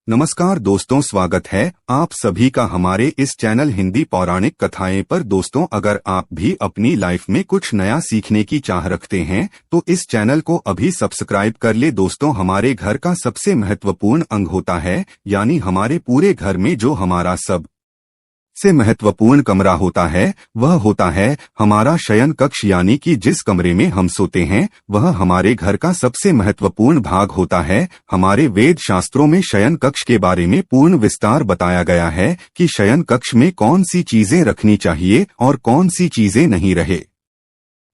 नमस्कार दोस्तों, स्वागत है आप सभी का हमारे इस चैनल हिंदी पौराणिक कथाएं पर। दोस्तों, अगर आप भी अपनी लाइफ में कुछ नया सीखने की चाह रखते हैं तो इस चैनल को अभी सब्सक्राइब कर ले। दोस्तों, हमारे घर का सबसे महत्वपूर्ण अंग होता है, यानी हमारे पूरे घर में जो हमारा सबसे महत्वपूर्ण कमरा होता है वह होता है हमारा शयन कक्ष, यानी कि जिस कमरे में हम सोते हैं वह हमारे घर का सबसे महत्वपूर्ण भाग होता है। हमारे वेद शास्त्रों में शयन कक्ष के बारे में पूर्ण विस्तार बताया गया है कि शयन कक्ष में कौन सी चीजें रखनी चाहिए और कौन सी चीजें नहीं रहे।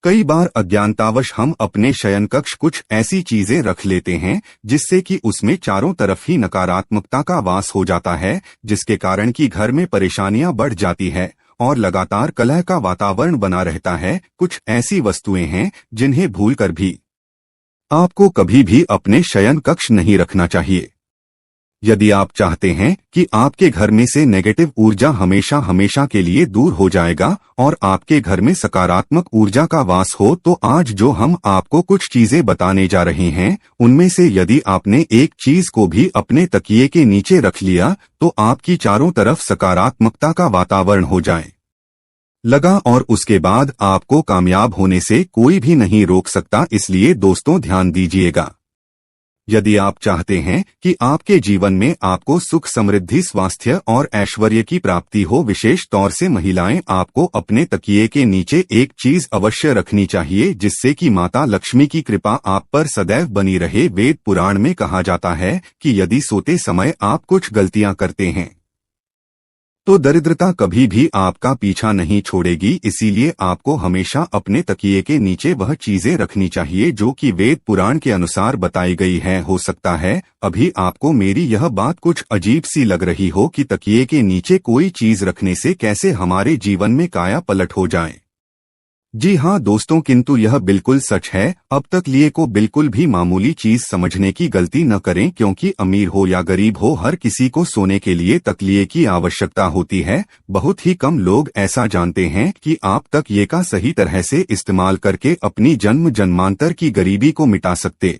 कई बार अज्ञानतावश हम अपने शयन कक्ष कुछ ऐसी चीजें रख लेते हैं जिससे कि उसमें चारों तरफ ही नकारात्मकता का वास हो जाता है, जिसके कारण कि घर में परेशानियां बढ़ जाती है और लगातार कलह का वातावरण बना रहता है। कुछ ऐसी वस्तुएं हैं जिन्हें भूलकर भी आपको कभी भी अपने शयन कक्ष नहीं रखना चाहिए। यदि आप चाहते हैं कि आपके घर में से नेगेटिव ऊर्जा हमेशा हमेशा के लिए दूर हो जाएगा और आपके घर में सकारात्मक ऊर्जा का वास हो, तो आज जो हम आपको कुछ चीजें बताने जा रहे हैं उनमें से यदि आपने एक चीज को भी अपने तकिए के नीचे रख लिया तो आपकी चारों तरफ सकारात्मकता का वातावरण हो जाए लगा और उसके बाद आपको कामयाब होने से कोई भी नहीं रोक सकता। इसलिए दोस्तों, ध्यान दीजिएगा। यदि आप चाहते हैं कि आपके जीवन में आपको सुख, समृद्धि, स्वास्थ्य और ऐश्वर्य की प्राप्ति हो, विशेष तौर से महिलाएं, आपको अपने तकिए के नीचे एक चीज अवश्य रखनी चाहिए जिससे कि माता लक्ष्मी की कृपा आप पर सदैव बनी रहे। वेद पुराण में कहा जाता है कि यदि सोते समय आप कुछ गलतियां करते हैं तो दरिद्रता कभी भी आपका पीछा नहीं छोड़ेगी। इसीलिए आपको हमेशा अपने तकिए के नीचे वह चीजें रखनी चाहिए जो कि वेद पुराण के अनुसार बताई गई है। हो सकता है अभी आपको मेरी यह बात कुछ अजीब सी लग रही हो कि तकिए के नीचे कोई चीज रखने से कैसे हमारे जीवन में काया पलट हो जाए। जी हाँ दोस्तों, किंतु यह बिल्कुल सच है। अब तकिए को बिल्कुल भी मामूली चीज समझने की गलती न करें, क्योंकि अमीर हो या गरीब हो, हर किसी को सोने के लिए तकिए की आवश्यकता होती है। बहुत ही कम लोग ऐसा जानते हैं कि आप तकिए का सही तरह से इस्तेमाल करके अपनी जन्म जन्मांतर की गरीबी को मिटा सकते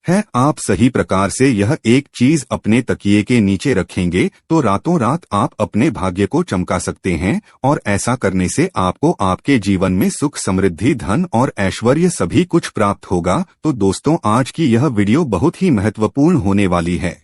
है। आप सही प्रकार से यह एक चीज अपने तकिए के नीचे रखेंगे तो रातों रात आप अपने भाग्य को चमका सकते हैं, और ऐसा करने से आपको आपके जीवन में सुख, समृद्धि, धन और ऐश्वर्य सभी कुछ प्राप्त होगा। तो दोस्तों, आज की यह वीडियो बहुत ही महत्वपूर्ण होने वाली है।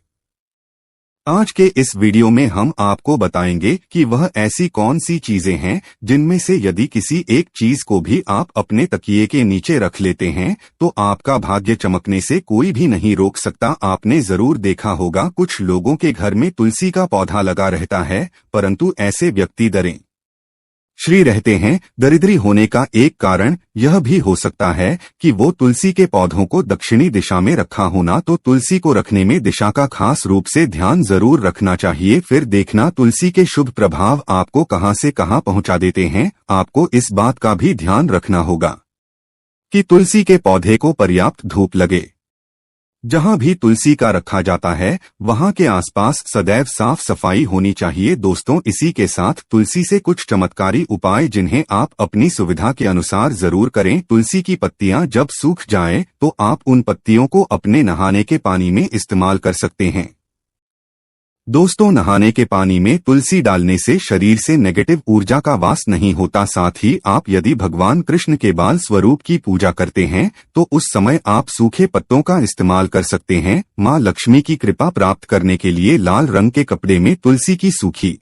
आज के इस वीडियो में हम आपको बताएंगे कि वह ऐसी कौन सी चीजें हैं जिनमें से यदि किसी एक चीज को भी आप अपने तकिए के नीचे रख लेते हैं तो आपका भाग्य चमकने से कोई भी नहीं रोक सकता। आपने जरूर देखा होगा कुछ लोगों के घर में तुलसी का पौधा लगा रहता है, परंतु ऐसे व्यक्ति दरिद्र रहते हैं। दरिद्री होने का एक कारण यह भी हो सकता है कि वो तुलसी के पौधों को दक्षिणी दिशा में रखा होना। तो तुलसी को रखने में दिशा का खास रूप से ध्यान जरूर रखना चाहिए। फिर देखना तुलसी के शुभ प्रभाव आपको कहां से कहां पहुंचा देते हैं। आपको इस बात का भी ध्यान रखना होगा कि तुलसी के पौधे को पर्याप्त धूप लगे। जहां भी तुलसी का रखा जाता है वहां के आसपास सदैव साफ सफाई होनी चाहिए। दोस्तों, इसी के साथ तुलसी से कुछ चमत्कारी उपाय जिन्हें आप अपनी सुविधा के अनुसार जरूर करें। तुलसी की पत्तियां जब सूख जाएं तो आप उन पत्तियों को अपने नहाने के पानी में इस्तेमाल कर सकते हैं। दोस्तों, नहाने के पानी में तुलसी डालने से शरीर से नेगेटिव ऊर्जा का वास नहीं होता। साथ ही आप यदि भगवान कृष्ण के बाल स्वरूप की पूजा करते हैं तो उस समय आप सूखे पत्तों का इस्तेमाल कर सकते हैं। मां लक्ष्मी की कृपा प्राप्त करने के लिए लाल रंग के कपड़े में तुलसी की सूखी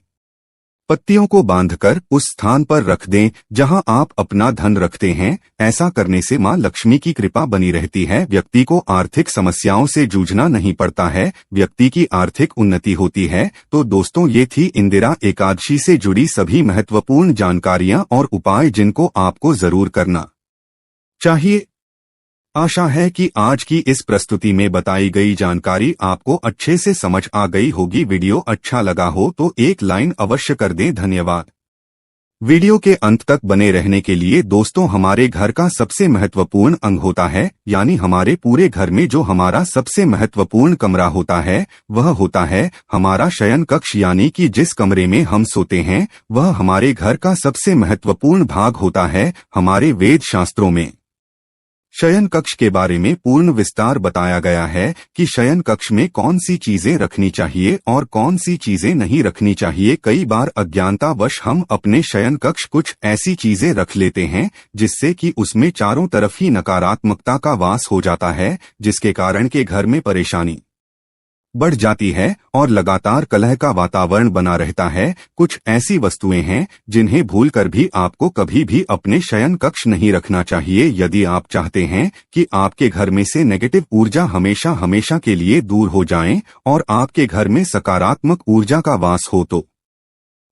पत्तियों को बांधकर उस स्थान पर रख दें जहां आप अपना धन रखते हैं। ऐसा करने से मां लक्ष्मी की कृपा बनी रहती है। व्यक्ति को आर्थिक समस्याओं से जूझना नहीं पड़ता है, व्यक्ति की आर्थिक उन्नति होती है। तो दोस्तों, ये थी इंदिरा एकादशी से जुड़ी सभी महत्वपूर्ण जानकारियां और उपाय जिनको आपको जरूर करना चाहिए। आशा है कि आज की इस प्रस्तुति में बताई गई जानकारी आपको अच्छे से समझ आ गई होगी। वीडियो अच्छा लगा हो तो एक लाइन अवश्य कर दें। धन्यवाद। वीडियो के अंत तक बने रहने के लिए। दोस्तों, हमारे घर का सबसे महत्वपूर्ण अंग होता है, यानी हमारे पूरे घर में जो हमारा सबसे महत्वपूर्ण कमरा होता है वह होता है हमारा शयन कक्ष, यानी कि जिस कमरे में हम सोते हैं वह हमारे घर का सबसे महत्वपूर्ण भाग होता है। हमारे वेद शास्त्रों में शयन कक्ष के बारे में पूर्ण विस्तार बताया गया है कि शयन कक्ष में कौन सी चीजें रखनी चाहिए और कौन सी चीजें नहीं रखनी चाहिए। कई बार अज्ञानतावश हम अपने शयन कक्ष कुछ ऐसी चीजें रख लेते हैं जिससे कि उसमें चारों तरफ ही नकारात्मकता का वास हो जाता है, जिसके कारण के घर में परेशानी बढ़ जाती है और लगातार कलह का वातावरण बना रहता है। कुछ ऐसी वस्तुएं हैं जिन्हें भूलकर भी आपको कभी भी अपने शयन कक्ष नहीं रखना चाहिए। यदि आप चाहते हैं कि आपके घर में से नेगेटिव ऊर्जा हमेशा हमेशा के लिए दूर हो जाए और आपके घर में सकारात्मक ऊर्जा का वास हो, तो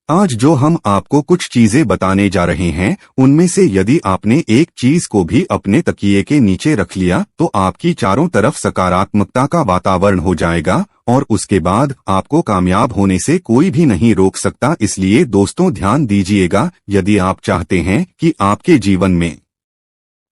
आज जो हम आपको कुछ चीजें बताने जा रहे हैं, उनमें से यदि आपने एक चीज को भी अपने तकिए के नीचे रख लिया तो आपकी चारों तरफ सकारात्मकता का वातावरण हो जाएगा और उसके बाद आपको कामयाब होने से कोई भी नहीं रोक सकता। इसलिए दोस्तों ध्यान दीजिएगा, यदि आप चाहते हैं कि आपके जीवन में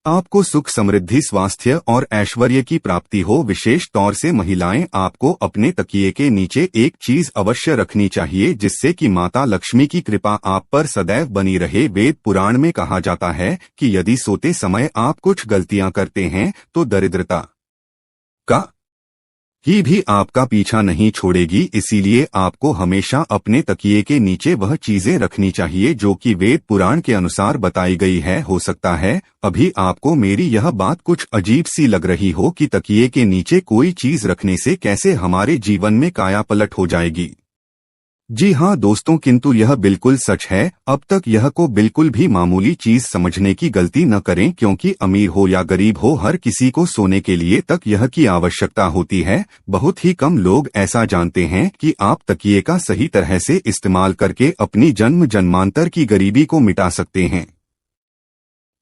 आपको सुख, समृद्धि, स्वास्थ्य और ऐश्वर्य की प्राप्ति हो, विशेष तौर से महिलाएं, आपको अपने तकिए के नीचे एक चीज अवश्य रखनी चाहिए जिससे कि माता लक्ष्मी की कृपा आप पर सदैव बनी रहे। वेद पुराण में कहा जाता है कि यदि सोते समय आप कुछ गलतियां करते हैं तो दरिद्रता का ही भी आपका पीछा नहीं छोड़ेगी। इसीलिए आपको हमेशा अपने तकिए के नीचे वह चीजें रखनी चाहिए जो कि वेद पुराण के अनुसार बताई गई है। हो सकता है अभी आपको मेरी यह बात कुछ अजीब सी लग रही हो कि तकिए के नीचे कोई चीज रखने से कैसे हमारे जीवन में कायापलट हो जाएगी। जी हाँ दोस्तों, किंतु यह बिल्कुल सच है। अब तक यह को बिल्कुल भी मामूली चीज समझने की गलती न करें, क्योंकि अमीर हो या गरीब हो, हर किसी को सोने के लिए तक यह की आवश्यकता होती है। बहुत ही कम लोग ऐसा जानते हैं कि आप तकिए का सही तरह से इस्तेमाल करके अपनी जन्म जन्मांतर की गरीबी को मिटा सकते हैं।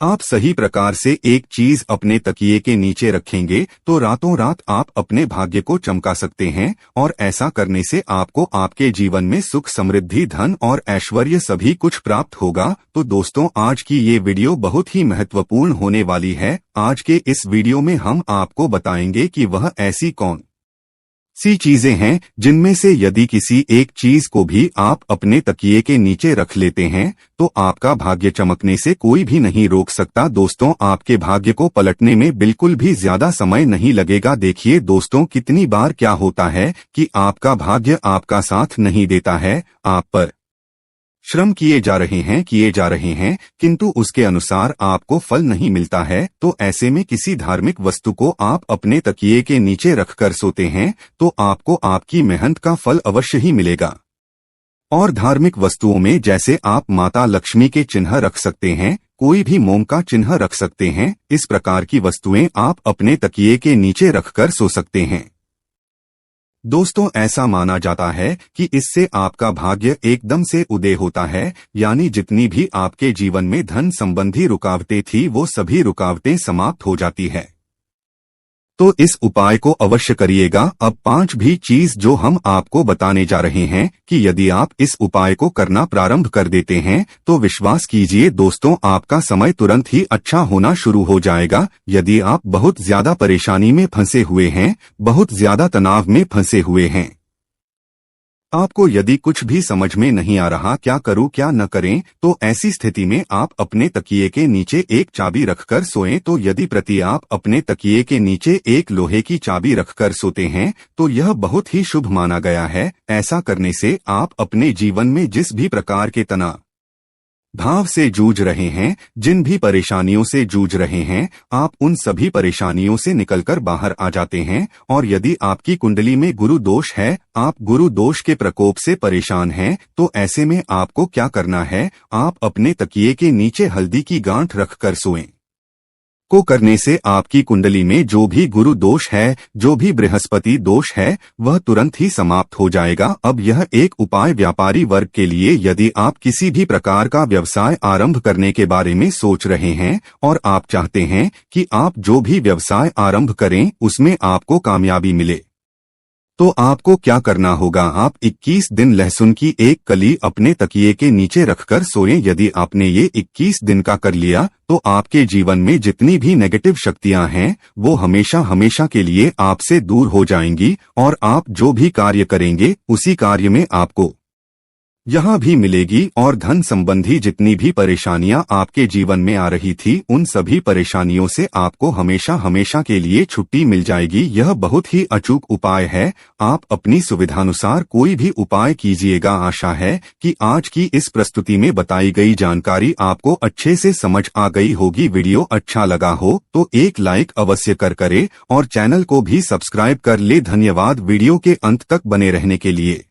आप सही प्रकार से एक चीज अपने तकिए के नीचे रखेंगे तो रातों रात आप अपने भाग्य को चमका सकते हैं और ऐसा करने से आपको आपके जीवन में सुख, समृद्धि, धन और ऐश्वर्य सभी कुछ प्राप्त होगा। तो दोस्तों, आज की ये वीडियो बहुत ही महत्वपूर्ण होने वाली है। आज के इस वीडियो में हम आपको बताएंगे कि वह ऐसी कौन सी चीजें हैं जिनमें से यदि किसी एक चीज को भी आप अपने तकिए के नीचे रख लेते हैं तो आपका भाग्य चमकने से कोई भी नहीं रोक सकता। दोस्तों, आपके भाग्य को पलटने में बिल्कुल भी ज्यादा समय नहीं लगेगा। देखिए दोस्तों, कितनी बार क्या होता है कि आपका भाग्य आपका साथ नहीं देता है, आप पर श्रम किए जा रहे हैं किंतु उसके अनुसार आपको फल नहीं मिलता है। तो ऐसे में किसी धार्मिक वस्तु को आप अपने तकिए के नीचे रखकर सोते हैं तो आपको आपकी मेहनत का फल अवश्य ही मिलेगा। और धार्मिक वस्तुओं में जैसे आप माता लक्ष्मी के चिन्ह रख सकते हैं, कोई भी मोम का चिन्ह रख सकते हैं, इस प्रकार की वस्तुएं आप अपने तकिए के नीचे रखकर सो सकते हैं। दोस्तों, ऐसा माना जाता है कि इससे आपका भाग्य एकदम से उदय होता है, यानी जितनी भी आपके जीवन में धन संबंधी रुकावटें थी वो सभी रुकावटें समाप्त हो जाती है। तो इस उपाय को अवश्य करिएगा। अब 5 भी चीज जो हम आपको बताने जा रहे हैं कि यदि आप इस उपाय को करना प्रारंभ कर देते हैं तो विश्वास कीजिए दोस्तों, आपका समय तुरंत ही अच्छा होना शुरू हो जाएगा। यदि आप बहुत ज्यादा परेशानी में फंसे हुए हैं, बहुत ज्यादा तनाव में फंसे हुए हैं, आपको यदि कुछ भी समझ में नहीं आ रहा क्या करूं क्या न करें, तो ऐसी स्थिति में आप अपने तकिए के नीचे एक चाबी रखकर सोएं। तो यदि प्रति आप अपने तकिए के नीचे एक लोहे की चाबी रखकर सोते हैं तो यह बहुत ही शुभ माना गया है। ऐसा करने से आप अपने जीवन में जिस भी प्रकार के तनाव भाव से जूझ रहे हैं, जिन भी परेशानियों से जूझ रहे हैं, आप उन सभी परेशानियों से निकलकर बाहर आ जाते हैं। और यदि आपकी कुंडली में गुरु दोष है, आप गुरु दोष के प्रकोप से परेशान हैं, तो ऐसे में आपको क्या करना है, आप अपने तकिए के नीचे हल्दी की गांठ रखकर सोएं। को करने से आपकी कुंडली में जो भी गुरु दोष है, जो भी बृहस्पति दोष है, वह तुरंत ही समाप्त हो जाएगा। अब यह एक उपाय व्यापारी वर्ग के लिए, यदि आप किसी भी प्रकार का व्यवसाय आरंभ करने के बारे में सोच रहे हैं और आप चाहते हैं कि आप जो भी व्यवसाय आरंभ करें उसमें आपको कामयाबी मिले, तो आपको क्या करना होगा, आप 21 दिन लहसुन की एक कली अपने तकिए के नीचे रखकर सोएं। यदि आपने ये 21 दिन का कर लिया तो आपके जीवन में जितनी भी नेगेटिव शक्तियां हैं वो हमेशा हमेशा के लिए आपसे दूर हो जाएंगी और आप जो भी कार्य करेंगे उसी कार्य में आपको यहाँ भी मिलेगी और धन संबंधी जितनी भी परेशानियां आपके जीवन में आ रही थी उन सभी परेशानियों से आपको हमेशा हमेशा के लिए छुट्टी मिल जाएगी। यह बहुत ही अचूक उपाय है। आप अपनी सुविधानुसार कोई भी उपाय कीजिएगा। आशा है कि आज की इस प्रस्तुति में बताई गई जानकारी आपको अच्छे से समझ आ गई होगी। वीडियो अच्छा लगा हो तो एक लाइक अवश्य करे और चैनल को भी सब्सक्राइब कर ले। धन्यवाद वीडियो के अंत तक बने रहने के लिए।